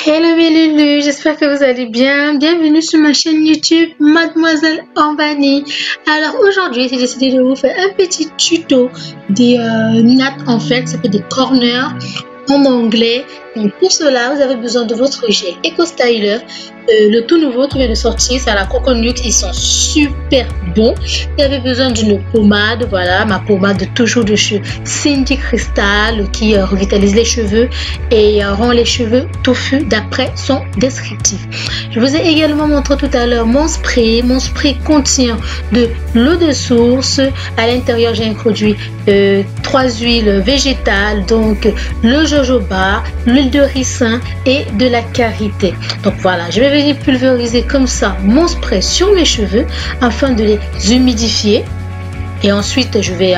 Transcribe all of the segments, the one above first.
Hello mes loulous, j'espère que vous allez bien. Bienvenue sur ma chaîne YouTube Mademoiselle Ambani. Alors aujourd'hui, j'ai décidé de vous faire un petit tuto des nattes en fait, ça fait des corners en anglais. Donc pour cela, vous avez besoin de votre gel Eco Styler. Le tout nouveau qui vient de sortir, c'est à la Coconut. Ils sont super bons. Vous avez besoin d'une pommade, voilà, ma pommade toujours de chez Cindy Crystal qui revitalise les cheveux et rend les cheveux touffus d'après son descriptif. Je vous ai également montré tout à l'heure mon spray. Mon spray contient de l'eau de source. À l'intérieur, j'ai introduit 3 huiles végétales, donc le jojoba, l'huile de ricin et de la karité. Donc voilà, je vais venir pulvériser comme ça mon spray sur mes cheveux afin de les humidifier. Et ensuite, je vais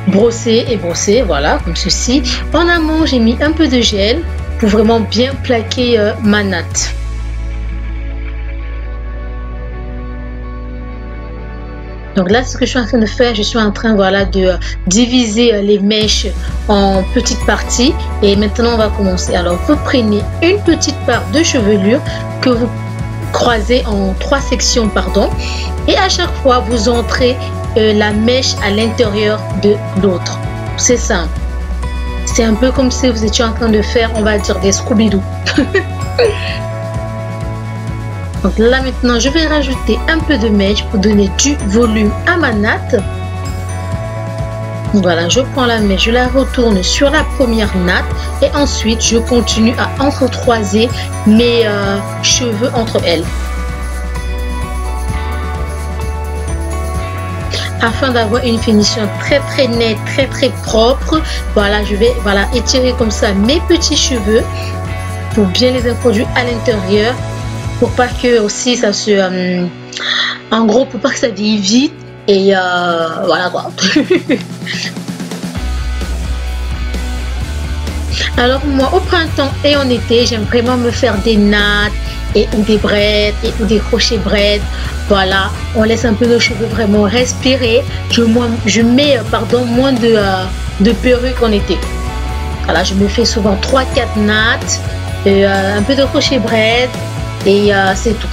brosser et brosser, voilà, comme ceci. En amont, j'ai mis un peu de gel pour vraiment bien plaquer ma natte. Donc là, ce que je suis en train de faire, je suis en train, voilà, de diviser les mèches en petites parties. Et maintenant, on va commencer. Alors, vous prenez une petite part de chevelure que vous croisez en 3 sections, pardon. Et à chaque fois, vous entrez la mèche à l'intérieur de l'autre. C'est simple. C'est un peu comme si vous étiez en train de faire, on va dire, des Scooby-Doo. Donc là maintenant, je vais rajouter un peu de mèche pour donner du volume à ma natte. Voilà, je prends la mèche, je la retourne sur la première natte et ensuite je continue à entrecroiser mes cheveux entre elles. Afin d'avoir une finition très nette, très propre. Voilà, je vais étirer comme ça mes petits cheveux pour bien les introduire à l'intérieur. Pour pas que aussi ça se en gros, pour pas que ça vieillit vite et voilà quoi. Alors moi, au printemps et en été, j'aime vraiment me faire des nattes et ou des braids et ou des crochets braids. Voilà, on laisse un peu nos cheveux vraiment respirer. Je mets moins de perruques en été. Voilà, je me fais souvent 3-4 nattes, un peu de crochet braids. Et c'est tout.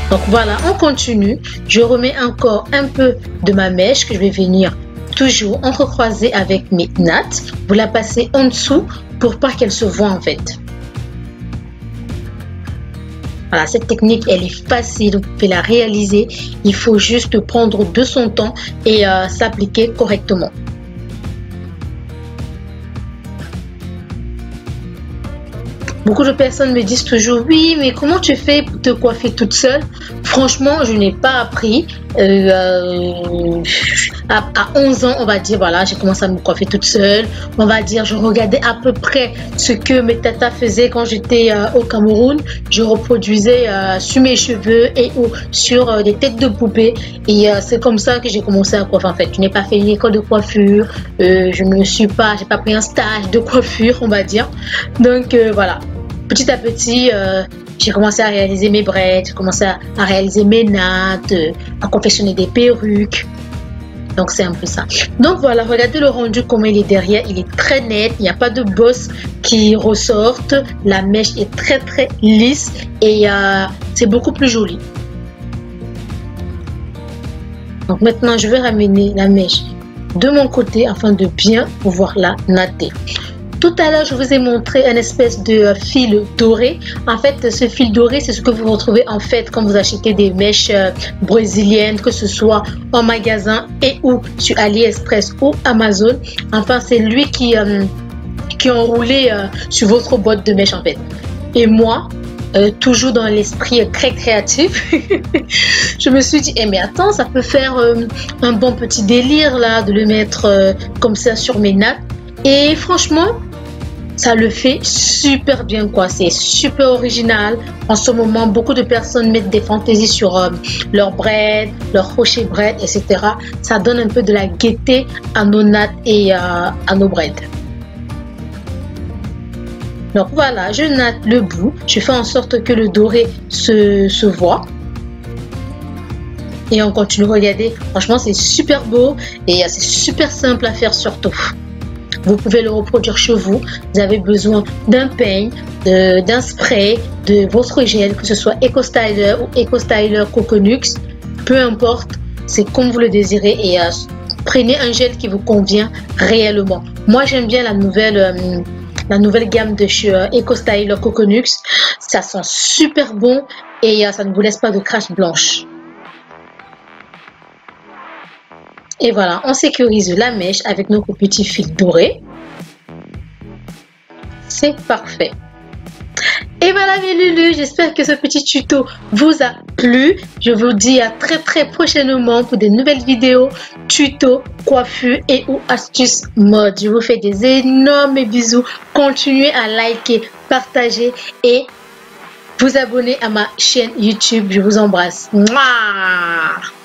Donc voilà, on continue. Je remets encore un peu de ma mèche que je vais venir toujours entrecroiser avec mes nattes. Vous la passez en dessous pour pas qu'elle se voie en fait. Voilà, cette technique, elle est facile. Vous pouvez la réaliser. Il faut juste prendre de son temps et s'appliquer correctement. Beaucoup de personnes me disent toujours oui, mais comment tu fais pour te coiffer toute seule? Franchement, je n'ai pas appris. À 11 ans, on va dire, voilà, j'ai commencé à me coiffer toute seule. On va dire, je regardais à peu près ce que mes tatas faisaient quand j'étais au Cameroun. Je reproduisais sur mes cheveux et ou sur des têtes de poupées. Et c'est comme ça que j'ai commencé à coiffer en fait. Je n'ai pas fait une école de coiffure. J'ai pas pris un stage de coiffure, on va dire. Donc voilà. Petit à petit, j'ai commencé à réaliser mes braids, j'ai commencé à réaliser mes nattes, à confectionner des perruques. Donc c'est un peu ça. Donc voilà, regardez le rendu, comment il est derrière. Il est très net, il n'y a pas de bosse qui ressortent. La mèche est très lisse et c'est beaucoup plus joli. Donc maintenant, je vais ramener la mèche de mon côté afin de bien pouvoir la natter. Tout à l'heure, je vous ai montré une espèce de fil doré. En fait, ce fil doré, c'est ce que vous retrouvez en fait quand vous achetez des mèches brésiliennes, que ce soit en magasin et ou sur AliExpress ou Amazon. Enfin, c'est lui qui est enroulé sur votre boîte de mèches en fait. Et moi, toujours dans l'esprit très créatif, je me suis dit, mais attends, ça peut faire un bon petit délire là, de le mettre comme ça sur mes nattes. Et franchement, ça le fait super bien quoi, c'est super original. En ce moment, beaucoup de personnes mettent des fantaisies sur leurs braids, leurs crochets braids, etc. Ça donne un peu de la gaieté à nos nattes et à nos braids. Donc voilà, je natte le bout, je fais en sorte que le doré se voit. Et on continue, regardez, franchement c'est super beau et c'est super simple à faire surtout. vous pouvez le reproduire chez vous. Vous avez besoin d'un peigne, d'un spray, de votre gel, que ce soit Eco Styler ou Eco Styler Coconux, peu importe, c'est comme vous le désirez et prenez un gel qui vous convient réellement. Moi j'aime bien la nouvelle gamme de chez Eco Styler Coconux, ça sent super bon et ça ne vous laisse pas de crasse blanche. Et voilà, on sécurise la mèche avec notre petit fil doré. C'est parfait. Et voilà mes loulous, j'espère que ce petit tuto vous a plu. Je vous dis à très prochainement pour de nouvelles vidéos, tutos, coiffure et ou astuces mode. Je vous fais des énormes bisous. Continuez à liker, partager et vous abonner à ma chaîne YouTube. Je vous embrasse. Mouah!